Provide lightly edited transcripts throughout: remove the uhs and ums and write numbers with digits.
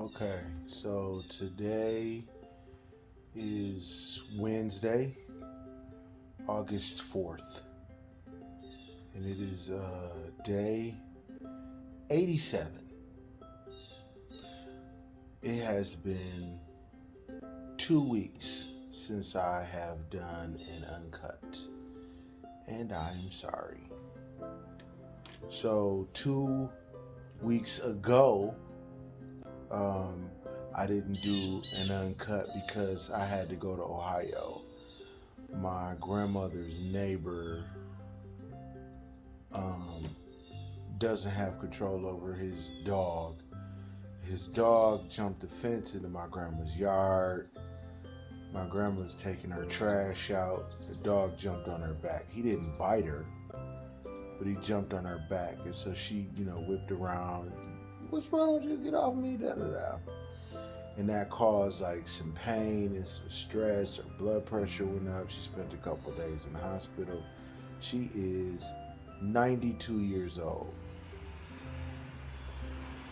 Okay, so today is Wednesday, August 4th, and it is day 87. It has been 2 weeks since I have done an uncut, and I'm sorry. So, 2 weeks ago, um, I didn't do an uncut because I had to go to Ohio. My grandmother's neighbor um, doesn't have control over his dog. His dog jumped the fence into my grandma's yard. My grandma's taking her trash out. The dog jumped on her back. He didn't bite her, but he jumped on her back. And so she, whipped around. What's wrong with you? Get off me, da da da. And that caused like some pain and some stress. Her blood pressure went up. She spent a couple of days in the hospital. She is 92 years old.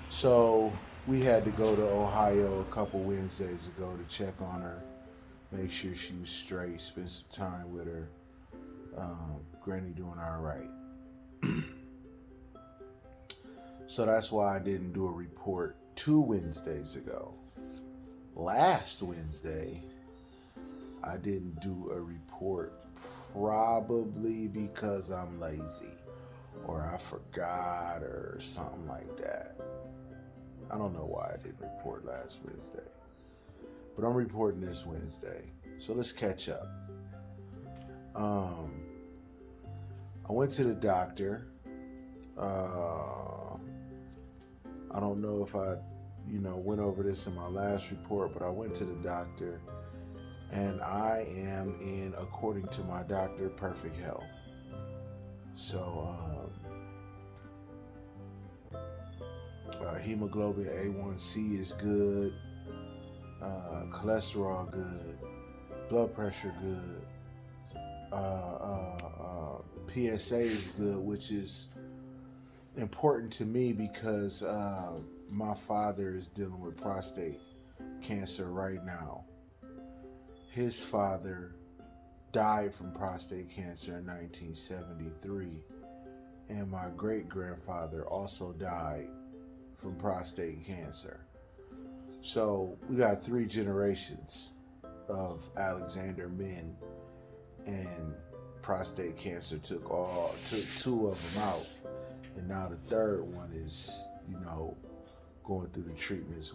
So we had to go to Ohio a couple Wednesdays ago to check on her, make sure she was straight, spend some time with her. Granny doing all right. So that's why I didn't do a report 2 Wednesdays ago. Last Wednesday, I didn't do a report probably because I'm lazy or I forgot or something like that. I don't know why I didn't report last Wednesday, but I'm reporting this Wednesday. So let's catch up. I went to the doctor. I don't know if I, went over this in my last report, but I went to the doctor and I am in, according to my doctor, perfect health. So, hemoglobin A1C is good, cholesterol good, blood pressure good, PSA is good, which is important to me because my father is dealing with prostate cancer right now. His father died from prostate cancer in 1973, and my great grandfather also died from prostate cancer. So we got 3 generations of Alexander men, and prostate cancer took 2 of them out, and now the third one is going through the treatments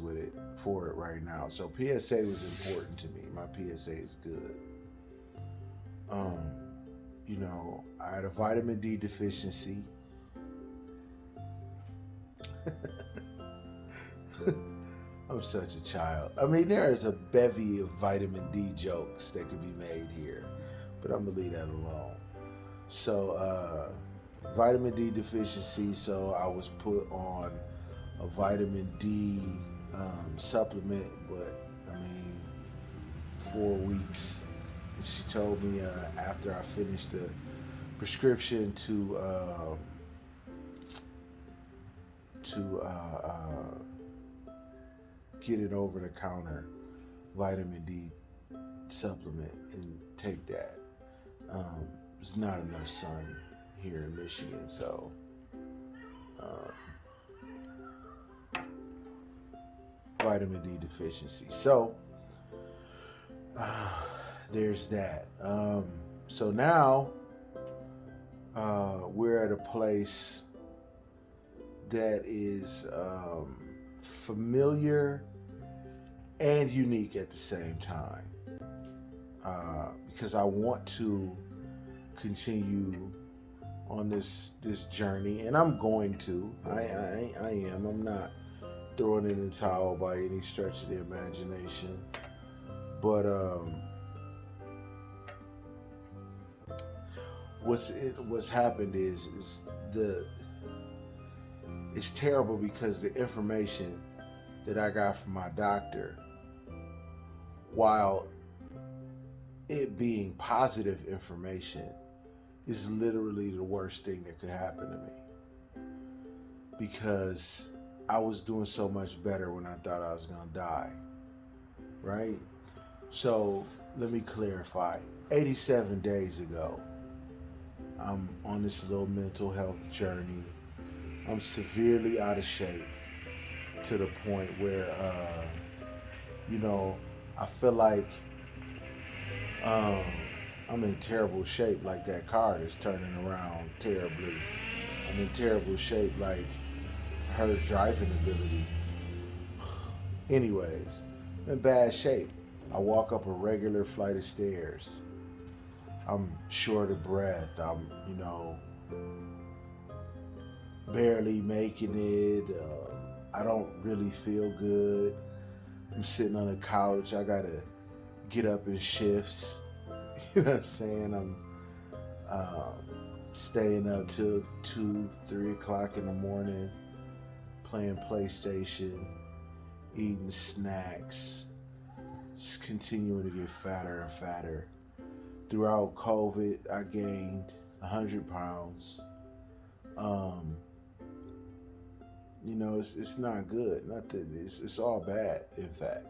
for it right now. So PSA was important to me. My PSA is good. I had a vitamin D deficiency. I'm such a child. I mean, there is a bevy of vitamin D jokes that could be made here, but I'm gonna leave that alone. So, vitamin D deficiency. So I was put on a vitamin D supplement, but 4 weeks. And she told me after I finished the prescription to get an over-the-counter vitamin D supplement and take that. There's not enough sun here in Michigan, so vitamin D deficiency. So there's that. So now we're at a place that is familiar and unique at the same time, because I want to continue on this journey, and I'm going to. I am. I'm not throwing in the towel by any stretch of the imagination, but what's happened is it's terrible because the information that I got from my doctor, while it being positive information, is literally the worst thing that could happen to me. Because I was doing so much better when I thought I was gonna die, right? So let me clarify. 87 days ago, I'm on this little mental health journey. I'm severely out of shape to the point where, you know, I feel like um, I'm in terrible shape, like that car that's turning around terribly. I'm in terrible shape, like her driving ability. Anyways, I'm in bad shape. I walk up a regular flight of stairs. I'm short of breath. I'm, barely making it. I don't really feel good. I'm sitting on the couch. I gotta get up in shifts. You know what I'm saying? I'm staying up till 2, 3 o'clock in the morning, playing PlayStation, eating snacks, just continuing to get fatter and fatter. Throughout COVID, I gained 100 pounds. It's not good. Nothing. It's all bad, in fact.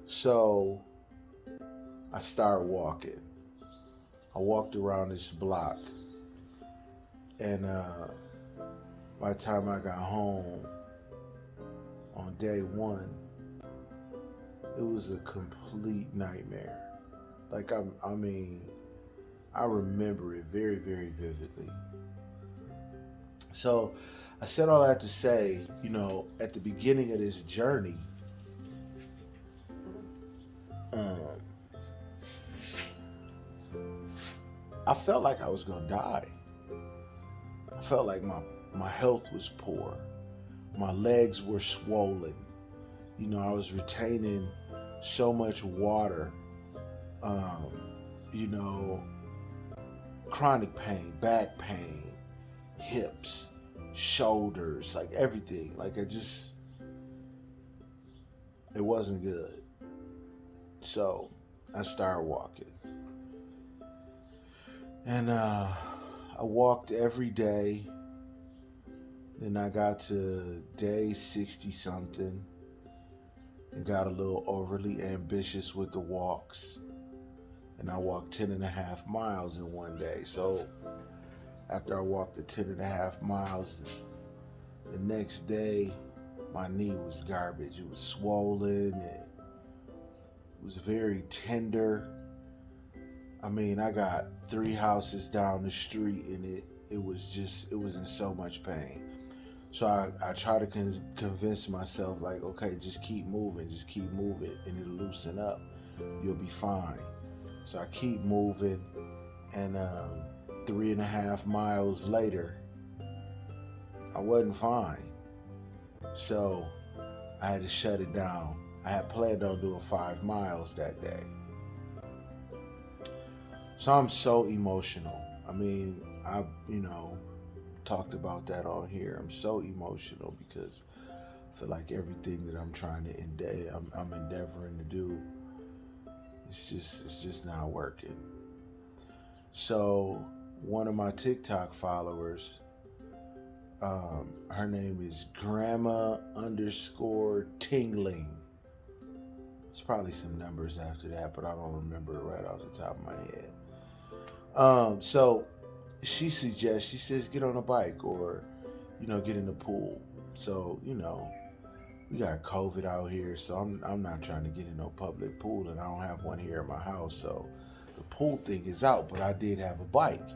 So I started walking. I walked around this block, and by the time I got home on day one, it was a complete nightmare. Like I remember it very, very vividly. So I said all that to say, at the beginning of this journey, I felt like I was gonna die. I felt like my health was poor. My legs were swollen. I was retaining so much water. Chronic pain, back pain, hips, shoulders, like everything. Like it wasn't good. So I started walking. And I walked every day. Then I got to day 60 something and got a little overly ambitious with the walks. And I walked 10 and a half miles in one day. So after I walked the 10 and a half miles, the next day, my knee was garbage. It was swollen. It was very tender. I got 3 houses down the street, and it was in so much pain. So I try to convince myself, like, okay, just keep moving, and it'll loosen up. You'll be fine. So I keep moving, and 3.5 miles later, I wasn't fine. So I had to shut it down. I had planned on doing 5 miles that day. So I'm so emotional. I talked about that on here. I'm so emotional because I feel like everything that I'm trying to I'm endeavoring to do, it's just not working. So one of my TikTok followers, her name is Grandma _Tingling. It's probably some numbers after that, but I don't remember it right off the top of my head. So she says, get on a bike or, get in the pool. So, we got COVID out here, so I'm not trying to get in no public pool, and I don't have one here at my house. So the pool thing is out, but I did have a bike.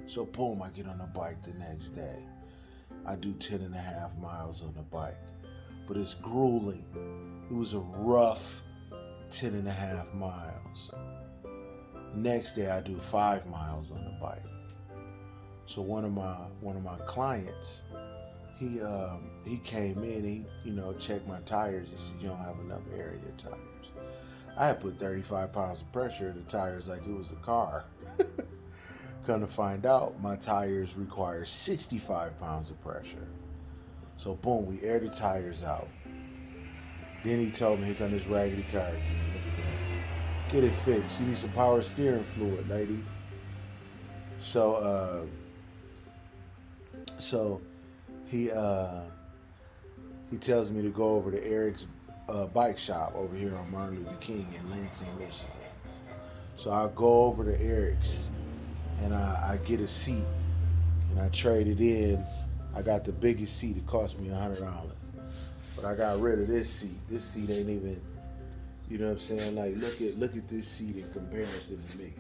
So boom, I get on the bike the next day. I do 10 and a half miles on the bike, but it's grueling. It was a rough 10 and a half miles. Next day I do 5 miles on the bike. So one of my clients, he came in, he checked my tires. He said, you don't have enough air in your tires. I had put 35 pounds of pressure in the tires like it was a car. Come to find out, my tires require 65 pounds of pressure. So boom, we air the tires out. Then he told me, here come this raggedy car. Get it fixed. You need some power steering fluid, lady. So he he tells me to go over to Eric's bike shop over here on Martin Luther King in Lansing, Michigan. So I go over to Eric's and I get a seat and I trade it in. I got the biggest seat. It cost me $100, but I got rid of this seat. This seat ain't even, you know what I'm saying? Like look at this seat in comparison to me.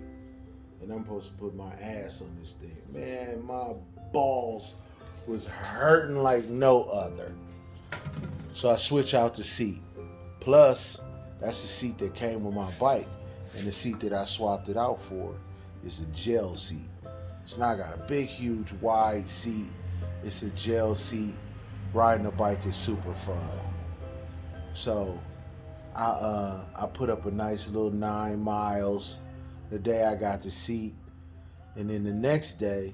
And I'm supposed to put my ass on this thing. Man, my balls was hurting like no other. So I switch out the seat. Plus, that's the seat that came with my bike. And the seat that I swapped it out for is a gel seat. So now I got a big, huge, wide seat. It's a gel seat. Riding a bike is super fun. So I put up a nice little 9 miles the day I got the seat. And then the next day,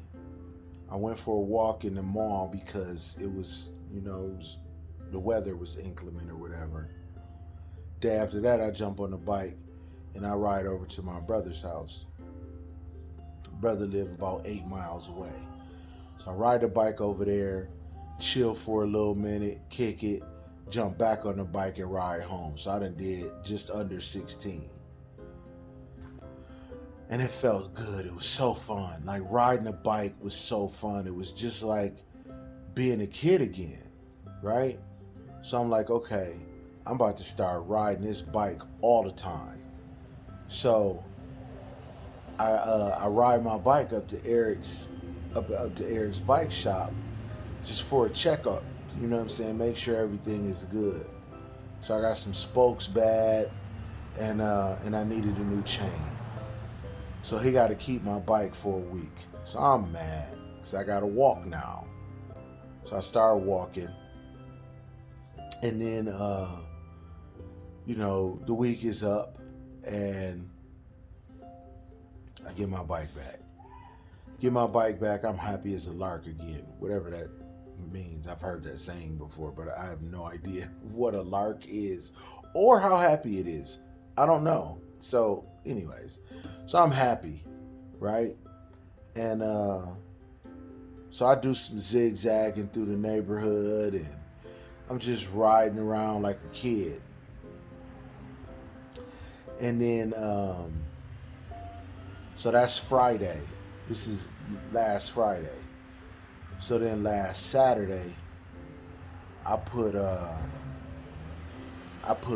I went for a walk in the mall because it was, the weather was inclement or whatever. Day after that, I jump on the bike and I ride over to my brother's house. Brother lived about 8 miles away. So I ride the bike over there, chill for a little minute, kick it, jump back on the bike and ride home. So I done did just under 16. And it felt good. It was so fun. Like riding a bike was so fun. It was just like being a kid again, right? So I'm like, okay, I'm about to start riding this bike all the time. So I ride my bike up to Eric's bike shop just for a checkup. You know what I'm saying? Make sure everything is good. So I got some spokes bad, and I needed a new chain. So he got to keep my bike for a week. So I'm mad because I got to walk now. So I started walking. And then, the week is up and I get my bike back. Get my bike back, I'm happy as a lark again. Whatever that means. I've heard that saying before, but I have no idea what a lark is or how happy it is. I don't know. So anyways, so I'm happy, right? And so I do some zigzagging through the neighborhood and I'm just riding around like a kid. And then, so that's Friday. This is last Friday. So then last Saturday, I put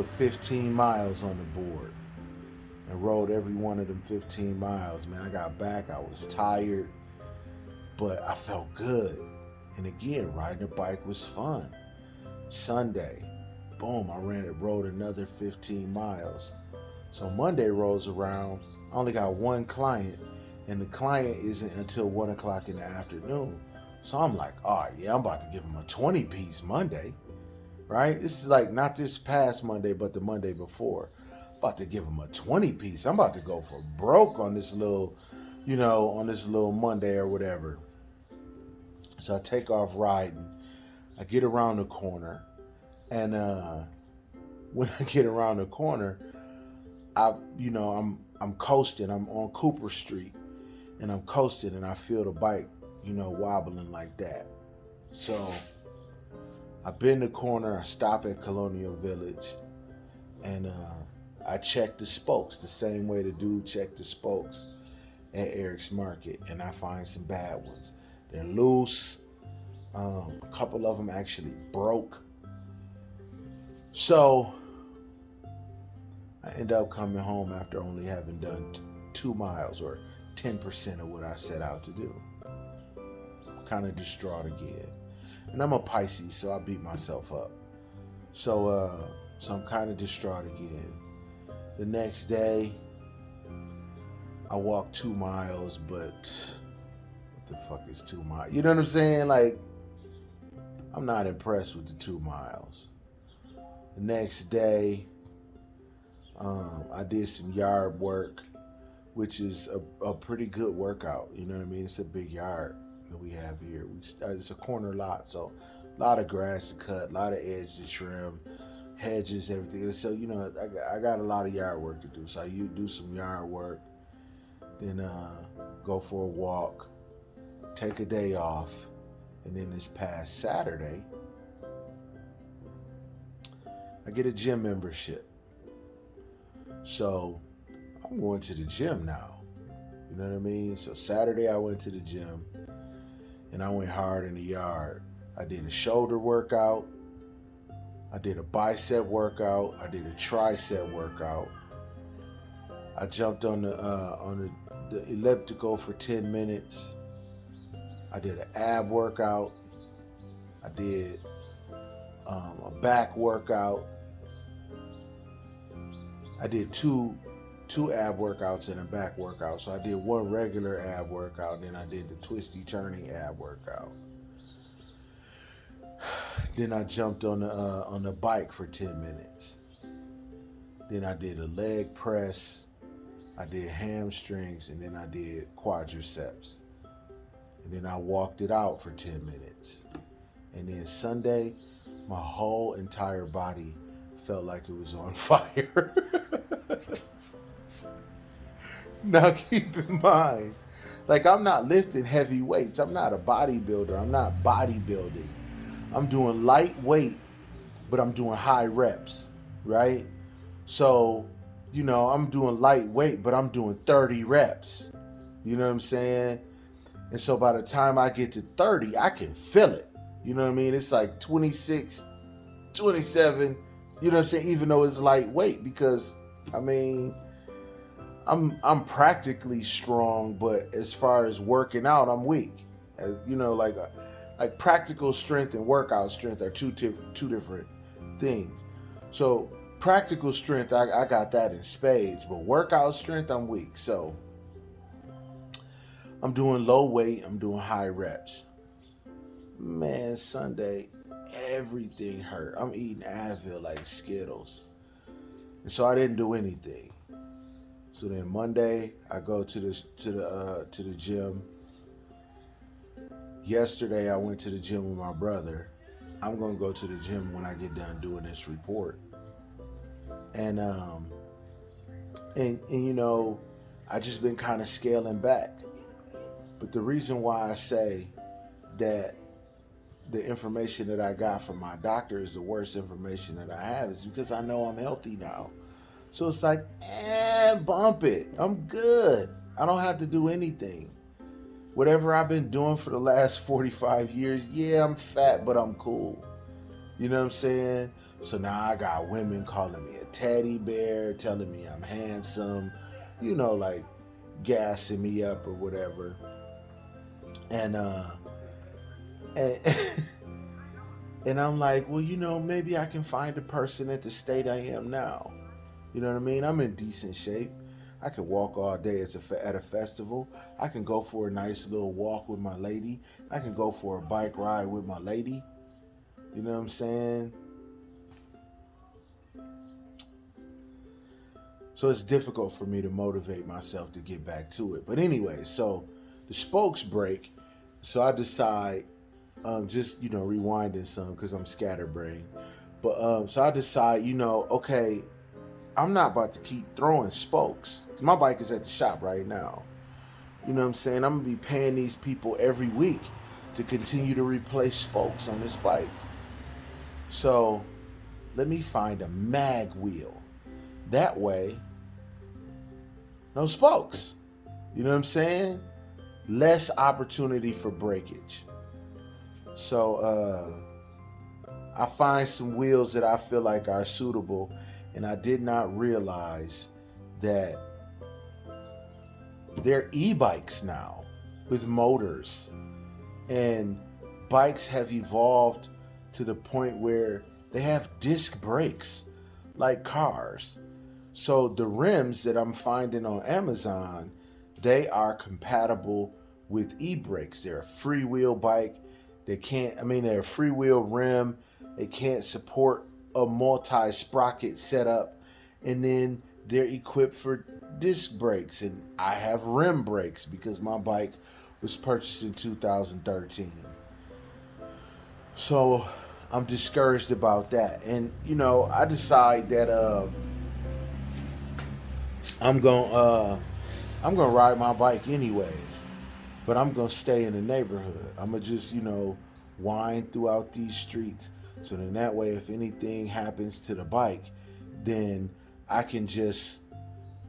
15 miles on the board and rode every one of them 15 miles. Man, I got back. I was tired, but I felt good. And again, riding a bike was fun. Sunday, boom, I rode another 15 miles. So Monday rolls around. I only got one client, and the client isn't until 1 o'clock in the afternoon. So I'm like, oh yeah, I'm about to give him a 20-piece Monday, right? This is like not this past Monday, but the Monday before. About to give him a 20-piece. I'm about to go for broke on this little, on this little Monday or whatever. So I take off riding. I get around the corner, and when I get around the corner, I'm coasting. I'm on Cooper Street, and I'm coasting, and I feel the bike, wobbling like that. So I bend the corner. I stop at Colonial Village, and I check the spokes the same way the dude checked the spokes at Eric's Market, and I find some bad ones. They're loose. A couple of them actually broke. So I end up coming home after only having done 2 miles or 10% of what I set out to do. Kind of distraught again. And I'm a Pisces, so I beat myself up. So I'm kind of distraught again. The next day, I walked 2 miles, but what the fuck is 2 miles? You know what I'm saying? Like, I'm not impressed with the 2 miles. The next day, I did some yard work, which is a pretty good workout. You know what I mean? It's a big yard that we have here. It's a corner lot, so a lot of grass to cut, a lot of edge to trim, hedges, everything. So, I got a lot of yard work to do. So you do some yard work, then go for a walk, take a day off, and then this past Saturday, I get a gym membership. So I'm going to the gym now. You know what I mean? So Saturday I went to the gym and I went hard in the yard. I did a shoulder workout. I did a bicep workout. I did a tricep workout. I jumped on the elliptical for 10 minutes. I did an ab workout. I did a back workout. I did two ab workouts and a back workout. So I did one regular ab workout, and then I did the twisty turning ab workout. Then I jumped on the bike for 10 minutes. Then I did a leg press. I did hamstrings, and then I did quadriceps. And then I walked it out for 10 minutes. And then Sunday, my whole entire body felt like it was on fire. Now keep in mind, like, I'm not lifting heavy weights. I'm not a bodybuilder. I'm not bodybuilding. I'm doing lightweight, but I'm doing high reps, right? So, you know, I'm doing lightweight, but I'm doing 30 reps. You know what I'm saying? And so by the time I get to 30, I can feel it. You know what I mean? It's like 26, 27, you know what I'm saying? Even though it's lightweight, because, I mean, I'm practically strong, but as far as working out, I'm weak. You know, like practical strength and workout strength are two different things. So practical strength, I got that in spades, but workout strength, I'm weak. So I'm doing low weight, I'm doing high reps. Man, Sunday, everything hurt. I'm eating Advil like Skittles. And so I didn't do anything. So then Monday, I go to the gym. Yesterday, I went to the gym with my brother. I'm gonna go to the gym when I get done doing this report. And you know, I just been kind of scaling back. But the reason why I say that the information that I got from my doctor is the worst information that I have is because I know I'm healthy now. So it's like, bump it. I'm good. I don't have to do anything. Whatever I've been doing for the last 45 years, yeah, I'm fat, but I'm cool. You know what I'm saying? So now I got women calling me a teddy bear, telling me I'm handsome, you know, like gassing me up or whatever. And I'm like, well, you know, maybe I can find a person at the state I am now. You know what I mean? I'm in decent shape. I can walk all day at a festival. I can go for a nice little walk with my lady. I can go for a bike ride with my lady. You know what I'm saying? So it's difficult for me to motivate myself to get back to it. But anyway, so the spokes break. So I decide, just, you know, rewinding some because I'm scatterbrained. But so I decide, you know, okay, I'm not about to keep throwing spokes. My bike is at the shop right now. You know what I'm saying? I'm going to be paying these people every week to continue to replace spokes on this bike. So let me find a mag wheel. That way, no spokes. You know what I'm saying? Less opportunity for breakage. So I find some wheels that I feel like are suitable. And I did not realize that they're e-bikes now with motors. And bikes have evolved to the point where they have disc brakes like cars. So the rims that I'm finding on Amazon, they are compatible with e-brakes. They're a freewheel bike. They're a freewheel rim. They can't support a multi-sprocket setup, and then they're equipped for disc brakes, and I have rim brakes because my bike was purchased in 2013. So I'm discouraged about that, and you know, I decide that I'm gonna ride my bike anyways, but I'm gonna stay in the neighborhood. I'm gonna just, you know, wind throughout these streets. So then that way, if anything happens to the bike, then I can just,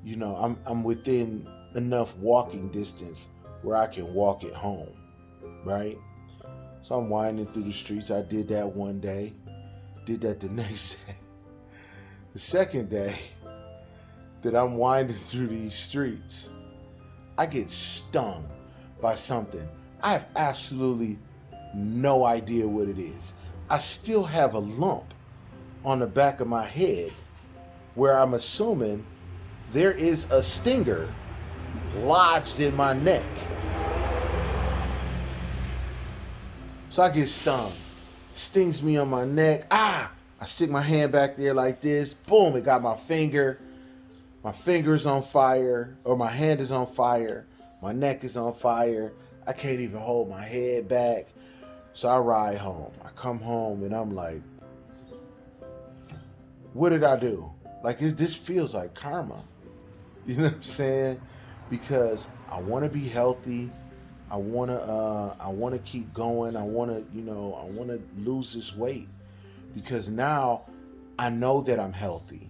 I'm within enough walking distance where I can walk it home, right? So I'm winding through the streets. I did that one day, did that the next day. The second day that I'm winding through these streets, I get stung by something. I have absolutely no idea what it is. I still have a lump on the back of my head where I'm assuming there is a stinger lodged in my neck. So I get stung. Stings me on my neck. I stick my hand back there like this. Boom, it got my finger. My finger's on fire, or my hand is on fire. My neck is on fire. I can't even hold my head back. So I ride home. I come home and I'm like, what did I do? Like, this feels like karma. You know what I'm saying? Because I want to be healthy. I want to keep going. I want to lose this weight, because now I know that I'm healthy.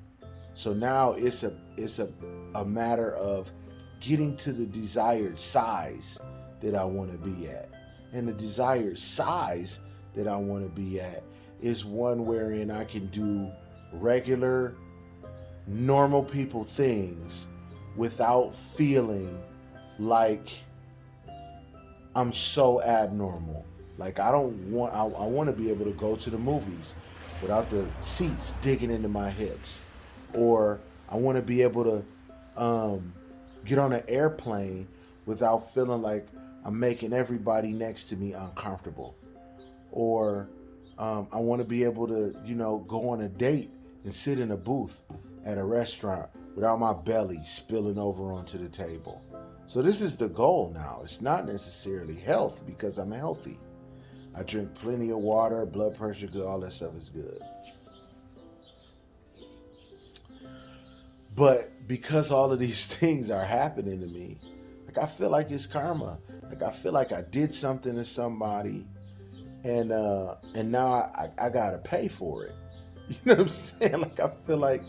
So now it's a matter of getting to the desired size that I want to be at. And the desired size that I want to be at is one wherein I can do regular, normal people things without feeling like I'm so abnormal. Like, I want to be able to go to the movies without the seats digging into my hips. Or I want to be able to get on an airplane without feeling like I'm making everybody next to me uncomfortable. Or I want to be able to, go on a date and sit in a booth at a restaurant without my belly spilling over onto the table. So this is the goal now. It's not necessarily health, because I'm healthy. I drink plenty of water, blood pressure good, all that stuff is good. But because all of these things are happening to me, like, I feel like it's karma. Like, I feel like I did something to somebody, and now I gotta pay for it. You know what I'm saying? Like, I feel like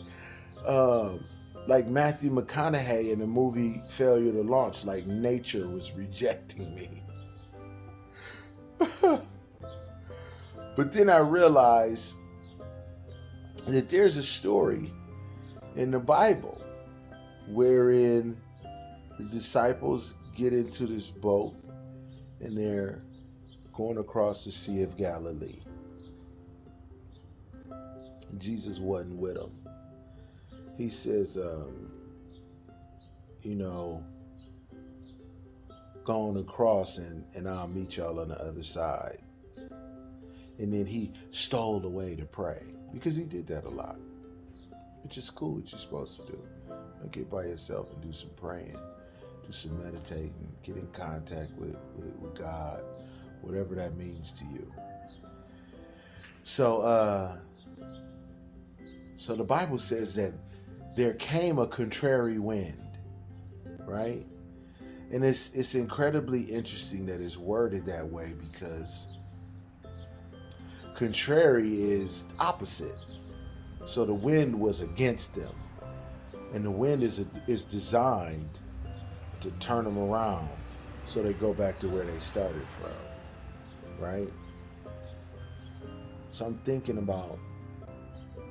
Matthew McConaughey in the movie Failure to Launch, like nature was rejecting me. But then I realized that there's a story in the Bible wherein the disciples get into this boat and they're going across the Sea of Galilee. Jesus wasn't with them. He says, going across and I'll meet y'all on the other side. And then he stole away to pray, because he did that a lot, which is cool, what you're supposed to do. Get by yourself and do some praying, do some meditating, get in contact with God, whatever that means to you. So the Bible says that there came a contrary wind, right? And it's incredibly interesting that it's worded that way, because contrary is opposite. So the wind was against them. And the wind is designed to turn them around so they go back to where they started from, right? So I'm thinking about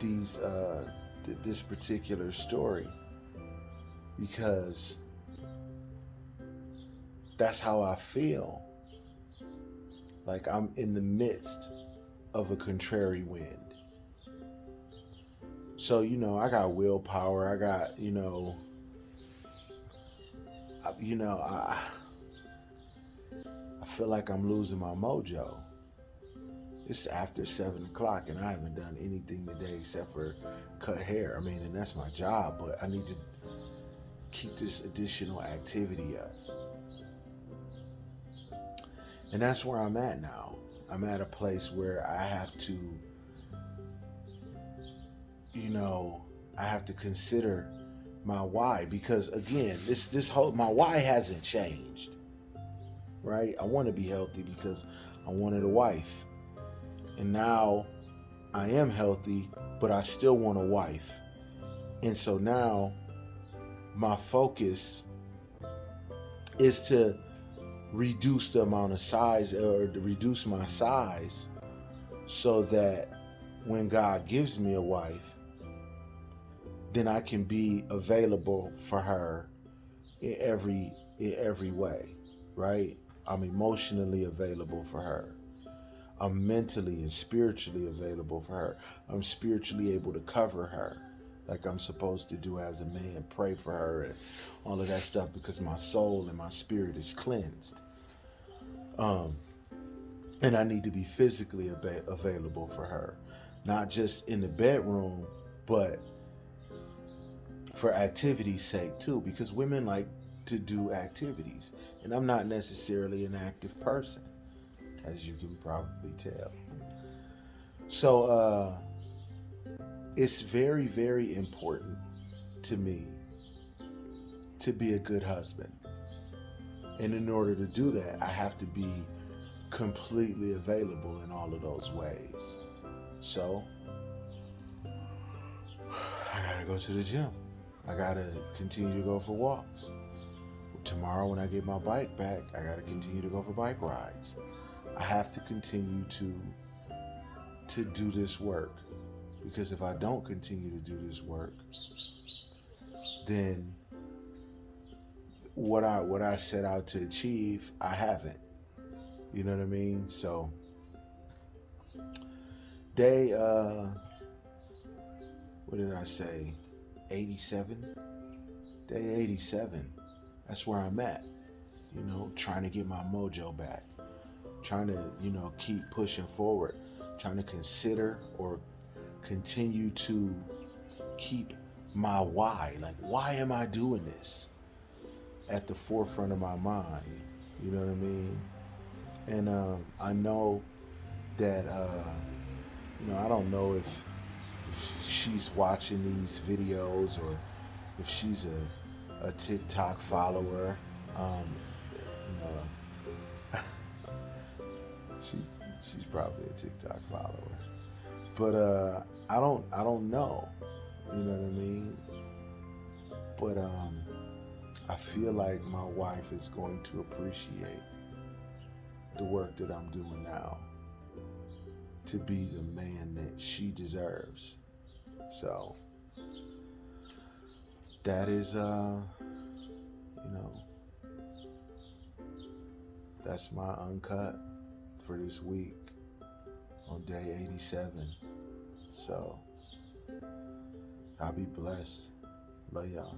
this particular story, because that's how I feel. Like, I'm in the midst of a contrary wind. So, I got willpower. I got, I feel like I'm losing my mojo. It's after 7 o'clock and I haven't done anything today except for cut hair. I mean, and that's my job, but I need to keep this additional activity up. And that's where I'm at now. I'm at a place where I have to, I have to consider my why, because again, this whole, my why hasn't changed, right? I want to be healthy because I wanted a wife. And now I am healthy, but I still want a wife. And so now my focus is to reduce the amount of size, or to reduce my size, so that when God gives me a wife, then I can be available for her in every way, right? I'm emotionally available for her. I'm mentally and spiritually available for her. I'm spiritually able to cover her like I'm supposed to do as a man, pray for her and all of that stuff, because my soul and my spirit is cleansed. And I need to be physically available for her, not just in the bedroom, but for activity's sake too, because women like to do activities, and I'm not necessarily an active person, as you can probably tell. So it's very, very important to me to be a good husband. And in order to do that, I have to be completely available in all of those ways. So I gotta go to the gym. I gotta continue to go for walks. Tomorrow when I get my bike back, I gotta continue to go for bike rides. I have to continue to do this work, because if I don't continue to do this work, then what I set out to achieve, I haven't. You know what I mean? So day what did I say? 87? Day 87. That's where I'm at. You know, trying to get my mojo back. Trying to, keep pushing forward. Trying to consider or continue to keep my why. Like, why am I doing this? At the forefront of my mind. You know what I mean? And I know that, I don't know if she's watching these videos, or if she's a TikTok follower. She's probably a TikTok follower, but I don't know. You know what I mean? But I feel like my wife is going to appreciate the work that I'm doing now to be the man that she deserves. So that is, that's my uncut for this week on day 87. So I'll be blessed. Love y'all.